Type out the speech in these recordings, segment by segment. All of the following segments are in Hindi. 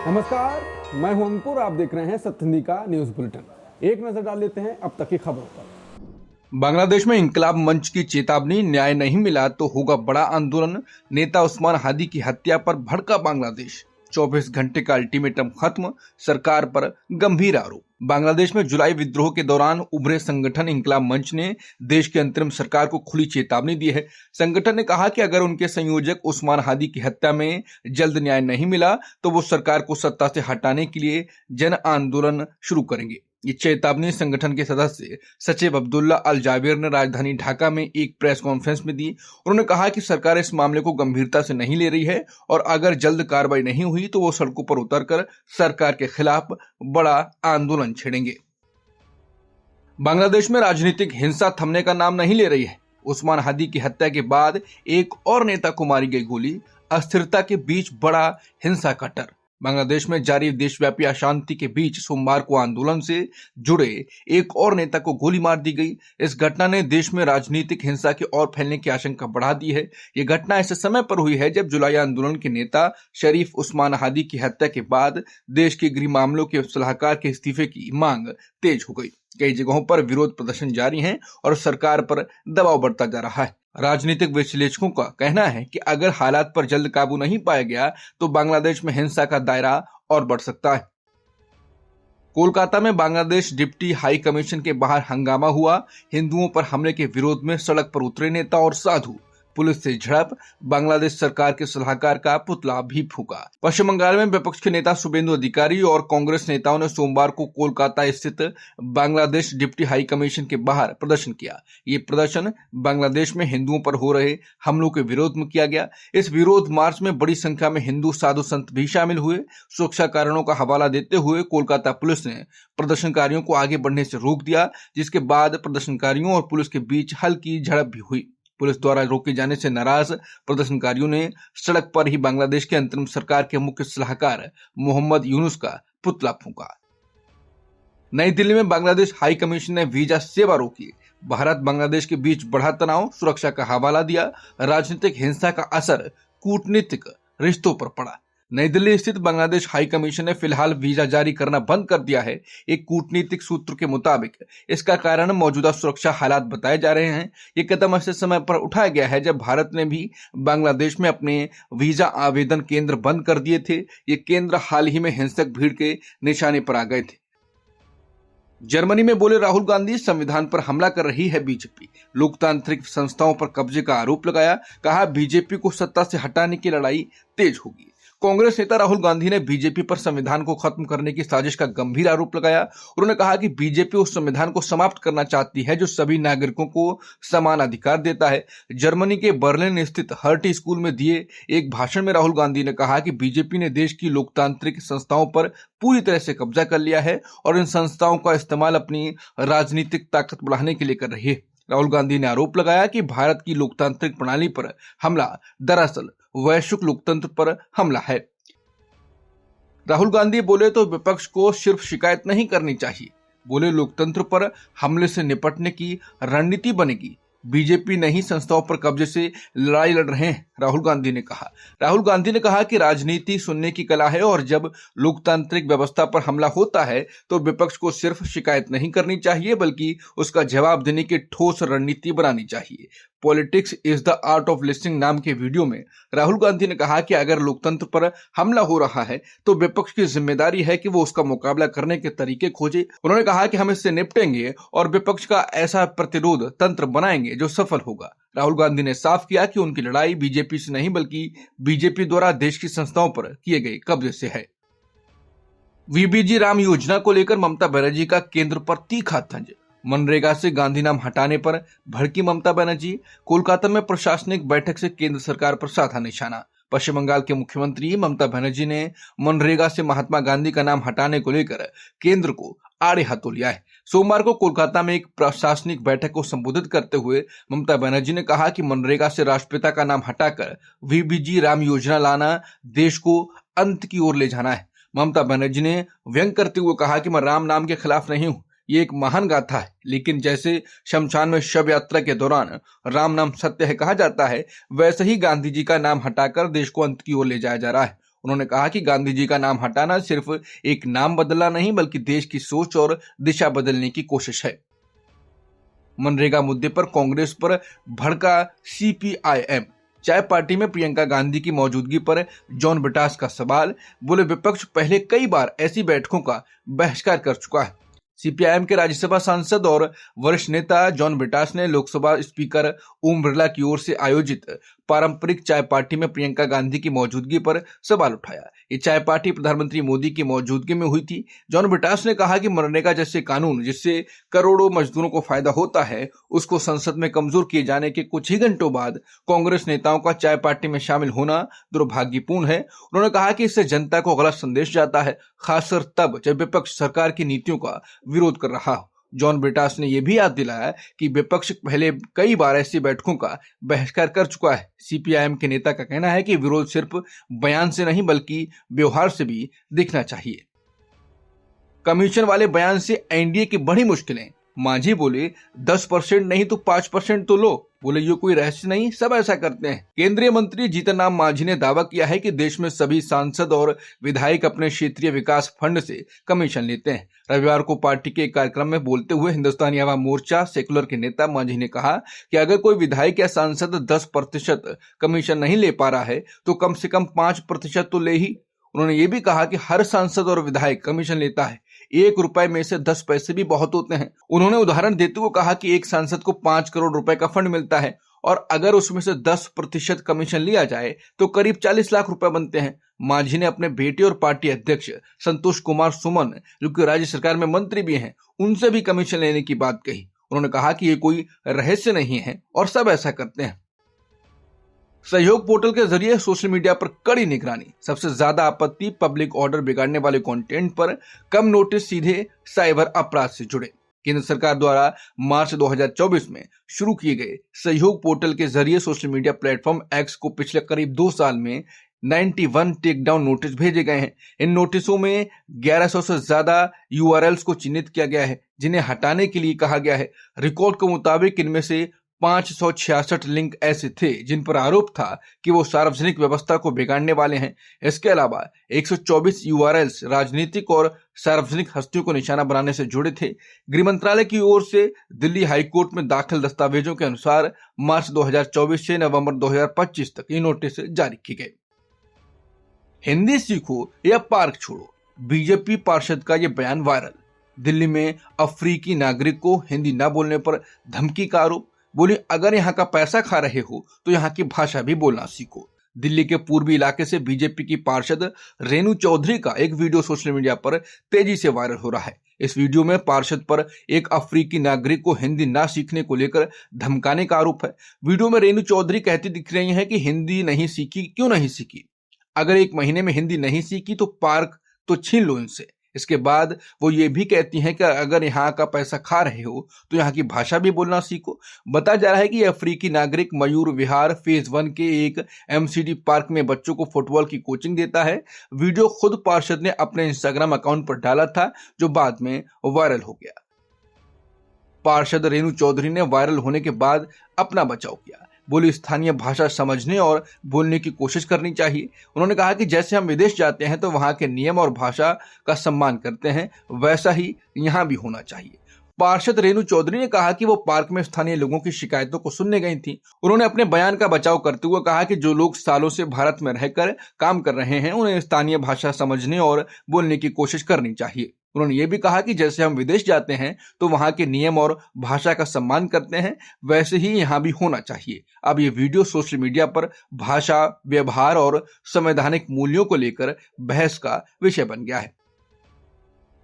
नमस्कार, मैं हूं अंकुर। आप देख रहे हैं सत्यनिधि का न्यूज बुलेटिन। एक नजर डाल लेते हैं अब तक की खबरों पर। बांग्लादेश में इंकलाब मंच की चेतावनी, न्याय नहीं मिला तो होगा बड़ा आंदोलन। नेता उस्मान हादी की हत्या पर भड़का बांग्लादेश। 24 घंटे का अल्टीमेटम खत्म, सरकार पर गंभीर आरोप। बांग्लादेश में जुलाई विद्रोह के दौरान उभरे संगठन इंकलाब मंच ने देश की अंतरिम सरकार को खुली चेतावनी दी है। संगठन ने कहा कि अगर उनके संयोजक उस्मान हादी की हत्या में जल्द न्याय नहीं मिला तो वो सरकार को सत्ता से हटाने के लिए जन आंदोलन शुरू करेंगे। ये चेतावनी संगठन के सदस्य सचिव अब्दुल्ला अल जाबिर ने राजधानी ढाका में एक प्रेस कॉन्फ्रेंस में दी। उन्होंने कहा कि सरकार इस मामले को गंभीरता से नहीं ले रही है और अगर जल्द कार्रवाई नहीं हुई तो वो सड़कों पर उतरकर सरकार के खिलाफ बड़ा आंदोलन छेड़ेंगे। बांग्लादेश में राजनीतिक हिंसा थमने का नाम नहीं ले रही है। उस्मान हादी की हत्या के बाद एक और नेता को मारी गई गोली। अस्थिरता के बीच बड़ा हिंसा का डर। बांग्लादेश में जारी देशव्यापी अशांति के बीच सोमवार को आंदोलन से जुड़े एक और नेता को गोली मार दी गई। इस घटना ने देश में राजनीतिक हिंसा के और फैलने की आशंका बढ़ा दी है। ये घटना ऐसे समय पर हुई है जब जुलाई आंदोलन के नेता शरीफ उस्मान हादी की हत्या के बाद देश के गृह मामलों के सलाहकार के इस्तीफे की मांग तेज हो गई। कई जगहों पर विरोध प्रदर्शन जारी हैं और सरकार पर दबाव बढ़ता जा रहा है। राजनीतिक विश्लेषकों का कहना है कि अगर हालात पर जल्द काबू नहीं पाया गया तो बांग्लादेश में हिंसा का दायरा और बढ़ सकता है। कोलकाता में बांग्लादेश डिप्टी हाई कमीशन के बाहर हंगामा हुआ। हिंदुओं पर हमले के विरोध में सड़क पर उतरे नेता और साधु। पुलिस से झड़प, बांग्लादेश सरकार के सलाहकार का पुतला भी फूका। पश्चिम बंगाल में विपक्ष के नेता शुभेंदु अधिकारी और कांग्रेस नेताओं ने सोमवार को कोलकाता स्थित बांग्लादेश डिप्टी हाई कमीशन के बाहर प्रदर्शन किया। ये प्रदर्शन बांग्लादेश में हिंदुओं पर हो रहे हमलों के विरोध में किया गया। इस विरोध मार्च में बड़ी संख्या में हिंदू साधु संत भी शामिल हुए। सुरक्षा कारणों का हवाला देते हुए कोलकाता पुलिस ने प्रदर्शनकारियों को आगे बढ़ने से रोक दिया, जिसके बाद प्रदर्शनकारियों और पुलिस के बीच हल्की झड़प भी हुई। पुलिस द्वारा रोके जाने से नाराज प्रदर्शनकारियों ने सड़क पर ही बांग्लादेश के अंतरिम सरकार के मुख्य सलाहकार मोहम्मद यूनुस का पुतला फूंका। नई दिल्ली में बांग्लादेश हाई कमीशन ने वीजा सेवा रोकी। भारत बांग्लादेश के बीच बढ़ा तनाव, सुरक्षा का हवाला दिया। राजनीतिक हिंसा का असर कूटनीतिक रिश्तों पर पड़ा। नई दिल्ली स्थित बांग्लादेश हाई कमीशन ने फिलहाल वीजा जारी करना बंद कर दिया है। एक कूटनीतिक सूत्र के मुताबिक इसका कारण मौजूदा सुरक्षा हालात बताए जा रहे हैं। ये कदम ऐसे समय पर उठाया गया है जब भारत ने भी बांग्लादेश में अपने वीजा आवेदन केंद्र बंद कर दिए थे। ये केंद्र हाल ही में हिंसक भीड़ के निशाने पर आ गए थे। जर्मनी में बोले राहुल गांधी, संविधान पर हमला कर रही है बीजेपी। लोकतांत्रिक संस्थाओं पर कब्जे का आरोप लगाया। कहा बीजेपी को सत्ता से हटाने की लड़ाई तेज होगी। कांग्रेस नेता राहुल गांधी ने बीजेपी पर संविधान को खत्म करने की साजिश का गंभीर आरोप लगाया। उन्होंने कहा कि बीजेपी उस संविधान को समाप्त करना चाहती है जो सभी नागरिकों को समान अधिकार देता है। जर्मनी के बर्लिन स्थित हर्ट स्कूल में दिए एक भाषण में राहुल गांधी ने कहा कि बीजेपी ने देश की लोकतांत्रिक संस्थाओं पर पूरी तरह से कब्जा कर लिया है और इन संस्थाओं का इस्तेमाल अपनी राजनीतिक ताकत बढ़ाने के लिए कर रही है। राहुल गांधी ने आरोप लगाया कि भारत की लोकतांत्रिक प्रणाली पर हमला दरअसल वैश्विक लोकतंत्र पर हमला है। राहुल गांधी बोले तो विपक्ष को सिर्फ शिकायत नहीं करनी चाहिए। बोले लोकतंत्र पर हमले से निपटने की रणनीति बनेगी। बीजेपी नहीं संस्थाओं पर कब्जे से लड़ाई लड़ रहे हैं, राहुल गांधी ने कहा। राहुल गांधी ने कहा कि राजनीति सुनने की कला है और जब लोकतांत्रिक व्यवस्था पर हमला होता है तो विपक्ष को सिर्फ शिकायत नहीं करनी चाहिए बल्कि उसका जवाब देने की ठोस रणनीति बनानी चाहिए। Politics is the art of listening नाम के वीडियो में राहुल गांधी ने कहा कि अगर लोकतंत्र पर हमला हो रहा है तो विपक्ष की जिम्मेदारी है कि वो उसका मुकाबला करने के तरीके खोजे। उन्होंने कहा कि हम इससे निपटेंगे और विपक्ष का ऐसा प्रतिरोध तंत्र बनाएंगे जो सफल होगा। राहुल गांधी ने साफ किया कि उनकी लड़ाई बीजेपी से नहीं बल्कि बीजेपी द्वारा देश की संस्थाओं पर किए गए कब्जे से है। वीबीजी राम योजना को लेकर ममता बनर्जी का केंद्र पर तीखा तंज। मनरेगा से गांधी नाम हटाने पर भड़की ममता बनर्जी। कोलकाता में प्रशासनिक बैठक से केंद्र सरकार पर साधा निशाना। पश्चिम बंगाल के मुख्यमंत्री ममता बनर्जी ने मनरेगा से महात्मा गांधी का नाम हटाने को लेकर केंद्र को आड़े हाथों लिया है। सोमवार को कोलकाता में एक प्रशासनिक बैठक को संबोधित करते हुए ममता बनर्जी ने कहा कि मनरेगा से राष्ट्रपिता का नाम हटाकर वीबीजी राम योजना लाना देश को अंत की ओर ले जाना है। ममता बनर्जी ने व्यंग करते हुए कहा कि मैं राम नाम के खिलाफ नहीं हूं, ये एक महान गाथा है, लेकिन जैसे शमशान में शव यात्रा के दौरान राम नाम सत्य है कहा जाता है, वैसे ही गांधी जी का नाम हटाकर देश को अंत की ओर ले जाया जा रहा है। उन्होंने कहा कि गांधी जी का नाम हटाना सिर्फ एक नाम बदलना नहीं बल्कि देश की सोच और दिशा बदलने की कोशिश है। मनरेगा मुद्दे पर कांग्रेस पर भड़का सीपीआईएम। चाय पार्टी में प्रियंका गांधी की मौजूदगी पर जॉन ब्रिटास का सवाल। बोले विपक्ष पहले कई बार ऐसी बैठकों का बहिष्कार कर चुका है। सीपीआईएम के राज्यसभा सांसद और वरिष्ठ नेता जॉन ब्रिटास ने लोकसभा स्पीकर ओम बिरला की ओर से आयोजित पारंपरिक चाय पार्टी में प्रियंका गांधी की मौजूदगी पर सवाल उठाया। ये चाय पार्टी प्रधानमंत्री मोदी की मौजूदगी में हुई थी। जॉन ब्रिटास ने कहा कि मनरेगा जैसे कानून जिससे करोड़ों मजदूरों को फायदा होता है, उसको संसद में कमजोर किए जाने के कुछ ही घंटों बाद कांग्रेस नेताओं का चाय पार्टी में शामिल होना दुर्भाग्यपूर्ण है। उन्होंने कहा कि इससे जनता को गलत संदेश जाता है, खासकर तब जब विपक्ष सरकार की नीतियों का विरोध कर रहा हो। जॉन ब्रिटास ने यह भी याद दिलाया कि विपक्ष पहले कई बार ऐसी बैठकों का बहिष्कार कर चुका है। सीपीआईएम के नेता का कहना है कि विरोध सिर्फ बयान से नहीं बल्कि व्यवहार से भी दिखना चाहिए। कमीशन वाले बयान से एनडीए की बड़ी मुश्किलें। मांझी बोले 10% नहीं तो 5% तो लो। बोले ये कोई रहस्य नहीं, सब ऐसा करते हैं। केंद्रीय मंत्री जीतन राम मांझी ने दावा किया है कि देश में सभी सांसद और विधायक अपने क्षेत्रीय विकास फंड से कमीशन लेते हैं। रविवार को पार्टी के एक कार्यक्रम में बोलते हुए हिंदुस्तानी अवाम मोर्चा सेकुलर के नेता मांझी ने कहा कि अगर कोई विधायक या सांसद 10% कमीशन नहीं ले पा रहा है तो कम से कम 5% तो ले ही। उन्होंने ये भी कहा कि हर सांसद और विधायक कमीशन लेता है, 1 रुपए में से 10 पैसे भी बहुत होते हैं। उन्होंने उदाहरण देते हुए कहा कि एक सांसद को 5 करोड़ रुपए का फंड मिलता है और अगर उसमें से 10% कमीशन लिया जाए तो करीब 40 लाख रुपए बनते हैं। मांझी ने अपने बेटे और पार्टी अध्यक्ष संतोष कुमार सुमन, जो कि राज्य सरकार में मंत्री भी हैं, उनसे भी कमीशन लेने की बात कही। उन्होंने कहा कि ये कोई रहस्य नहीं है और सब ऐसा करते हैं। सहयोग पोर्टल के जरिए सोशल मीडिया पर कड़ी निगरानी। सबसे ज्यादा आपत्ति पब्लिक ऑर्डर बिगाड़ने वाले कंटेंट पर, कम नोटिस सीधे साइबर अपराध से जुड़े। केंद्र सरकार द्वारा मार्च 2024 में शुरू किए गए सहयोग पोर्टल के जरिए सोशल मीडिया प्लेटफॉर्म एक्स को पिछले करीब 2 साल में 91 टेक डाउन नोटिस भेजे गए हैं। इन नोटिसों में 1100 से ज्यादा यूआरएल्स को चिन्हित किया गया है जिन्हें हटाने के लिए कहा गया है। रिकॉर्ड के मुताबिक इनमें से 566 लिंक ऐसे थे जिन पर आरोप था कि वो सार्वजनिक व्यवस्था को बिगाड़ने वाले हैं। इसके अलावा 124 यूआरएल्स राजनीतिक और सार्वजनिक हस्तियों को निशाना बनाने से जुड़े थे। गृह मंत्रालय की ओर से दिल्ली हाईकोर्ट में दाखिल दस्तावेजों के अनुसार मार्च 2024 से नवंबर 2025 तक ये नोटिस जारी किए गए। हिंदी सीखो या पार्क छोड़ो, बीजेपी पार्षद का यह बयान वायरल। दिल्ली में अफ्रीकी नागरिक को हिंदी न बोलने पर धमकी का आरोप। बोली अगर यहाँ का पैसा खा रहे हो तो यहाँ की भाषा भी बोलना सीखो। दिल्ली के पूर्वी इलाके से बीजेपी की पार्षद रेणु चौधरी का एक वीडियो सोशल मीडिया पर तेजी से वायरल हो रहा है। इस वीडियो में पार्षद पर एक अफ्रीकी नागरिक को हिंदी ना सीखने को लेकर धमकाने का आरोप है। वीडियो में रेणु चौधरी कहती दिख रही है कि हिंदी नहीं सीखी, क्यों नहीं सीखी? अगर 1 महीने में हिंदी नहीं सीखी तो पार्क तो छीन लो इनसे। इसके बाद वो ये भी कहती हैं कि अगर यहाँ का पैसा खा रहे हो तो यहाँ की भाषा भी बोलना सीखो। बताया जा रहा है कि अफ्रीकी नागरिक मयूर विहार फेज 1 के एक एमसीडी पार्क में बच्चों को फुटबॉल की कोचिंग देता है। वीडियो खुद पार्षद ने अपने इंस्टाग्राम अकाउंट पर डाला था जो बाद में वायरल हो गया। पार्षद रेणु चौधरी ने वायरल होने के बाद अपना बचाव किया। बोली स्थानीय भाषा समझने और बोलने की कोशिश करनी चाहिए। उन्होंने कहा कि जैसे हम विदेश जाते हैं तो वहां के नियम और भाषा का सम्मान करते हैं, वैसा ही यहाँ भी होना चाहिए। पार्षद रेणु चौधरी ने कहा कि वो पार्क में स्थानीय लोगों की शिकायतों को सुनने गई थी। उन्होंने अपने बयान का बचाव करते हुए कहा कि जो लोग सालों से भारत में रहकर काम कर रहे हैं उन्हें स्थानीय भाषा समझने और बोलने की कोशिश करनी चाहिए। उन्होंने ये भी कहा कि जैसे हम विदेश जाते हैं तो वहां के नियम और भाषा का सम्मान करते हैं, वैसे ही यहाँ भी होना चाहिए। अब ये वीडियो सोशल मीडिया पर भाषा, व्यवहार और संवैधानिक मूल्यों को लेकर बहस का विषय बन गया है।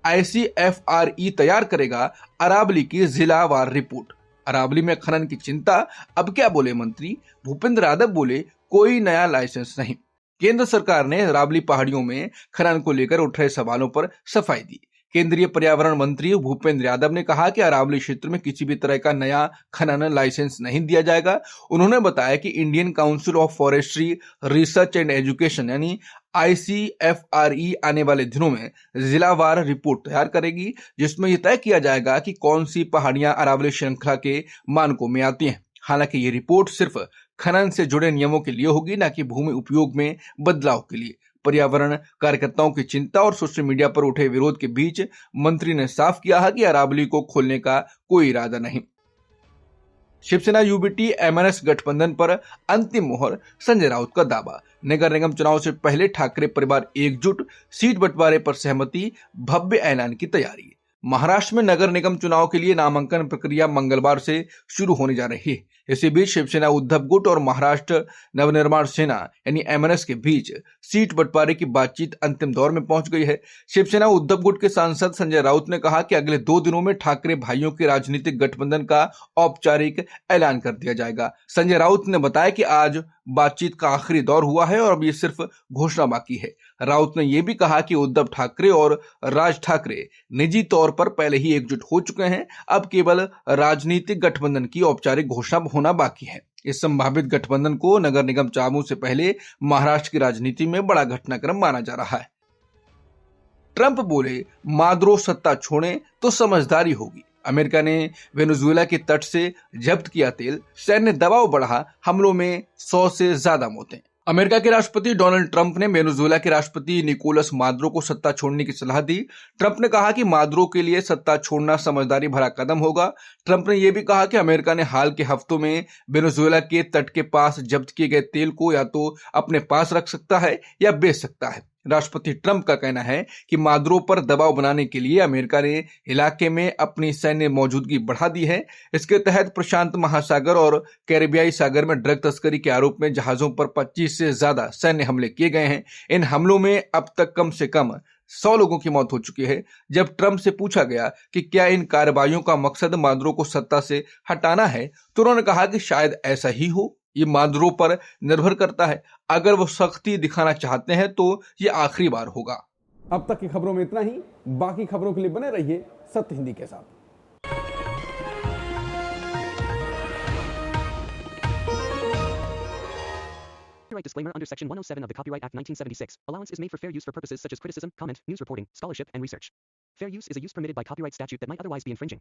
ICFRE तैयार करेगा अरावली की जिलावार रिपोर्ट। अरावली में खनन की चिंता, अब क्या बोले मंत्री? भूपेंद्र यादव बोले कोई नया लाइसेंस नहीं। केंद्र सरकार ने अरावली पहाड़ियों में खनन को लेकर उठ रहे सवालों पर सफाई दी। केंद्रीय पर्यावरण मंत्री भूपेंद्र यादव ने कहा कि अरावली क्षेत्र में किसी भी तरह का नया खनन लाइसेंस नहीं दिया जाएगा। उन्होंने बताया कि Indian council of forestry research and education यानी ICFRE आने वाले दिनों में जिलावार रिपोर्ट तैयार करेगी, जिसमें यह तय किया जाएगा कि कौन सी पहाड़ियां अरावली श्रृंखला के मानकों में आती हैं। हालांकि ये रिपोर्ट सिर्फ खनन से जुड़े नियमों के लिए होगी, न कि भूमि उपयोग में बदलाव के लिए। पर्यावरण कार्यकर्ताओं की चिंता और सोशल मीडिया पर उठे विरोध के बीच मंत्री ने साफ किया है कि अरावली को खोलने का कोई इरादा नहीं। शिवसेना यूबीटी एमएनएस गठबंधन पर अंतिम मोहर, संजय राउत का दावा। नगर निगम चुनाव से पहले ठाकरे परिवार एकजुट, सीट बंटवारे पर सहमति, भव्य ऐलान की तैयारी। महाराष्ट्र में नगर निगम चुनाव के लिए नामांकन प्रक्रिया मंगलवार से शुरू होने जा रही है। इसी बीच शिवसेना उद्धव गुट और महाराष्ट्र नवनिर्माण सेना यानी एमएनएस के बीच सीट बंटवारे की बातचीत अंतिम दौर में पहुंच गई है। शिवसेना उद्धव गुट के सांसद संजय राउत ने कहा कि अगले 2 दिनों में ठाकरे भाइयों के राजनीतिक गठबंधन का औपचारिक ऐलान कर दिया जाएगा। संजय राउत ने बताया कि आज बातचीत का आखिरी दौर हुआ है और अब ये सिर्फ घोषणा बाकी है। राउत ने यह भी कहा कि उद्धव ठाकरे और राज ठाकरे निजी तौर पर पहले ही एकजुट हो चुके हैं, अब केवल राजनीतिक गठबंधन की औपचारिक घोषणा होना बाकी है। इस संभावित गठबंधन को नगर निगम चुनावों से पहले महाराष्ट्र की राजनीति में बड़ा घटनाक्रम माना जा रहा है। ट्रंप बोले, मादुरो सत्ता छोड़े तो समझदारी होगी। अमेरिका ने वेनेजुएला के तट से जब्त किया तेल, सैन्य दबाव बढ़ा, हमलों में 100 से ज्यादा मौतें। अमेरिका के राष्ट्रपति डोनाल्ड ट्रंप ने वेनेजुएला के राष्ट्रपति निकोलस मादुरो को सत्ता छोड़ने की सलाह दी। ट्रंप ने कहा कि मादुरो के लिए सत्ता छोड़ना समझदारी भरा कदम होगा। ट्रंप ने यह भी कहा कि अमेरिका ने हाल के हफ्तों में वेनेजुएला के तट के पास जब्त किए गए तेल को या तो अपने पास रख सकता है या बेच सकता है। राष्ट्रपति ट्रंप का कहना है कि मादुरो पर दबाव बनाने के लिए अमेरिका ने इलाके में अपनी सैन्य मौजूदगी बढ़ा दी है। इसके तहत प्रशांत महासागर और कैरिबियाई सागर में ड्रग तस्करी के आरोप में जहाजों पर 25 से ज्यादा सैन्य हमले किए गए हैं। इन हमलों में अब तक कम से कम 100 लोगों की मौत हो चुकी है। जब ट्रंप से पूछा गया कि क्या इन कार्रवाइयों का मकसद मादुरो को सत्ता से हटाना है, तो उन्होंने कहा कि शायद ऐसा ही हो। ये मादुरो पर निर्भर करता है। अगर वो सख्ती दिखाना चाहते हैं तो ये आखिरी बार होगा। अब तक की खबरों में इतना ही। बाकी खबरों के लिए बने रहिए सत्य हिंदी के साथ। Copyright disclaimer under Section 107 of the Copyright Act 1976. Allowance is made for fair use for purposes such as criticism, comment, news reporting, scholarship, and research. Fair use is a use permitted by copyright statute that might otherwise be infringing.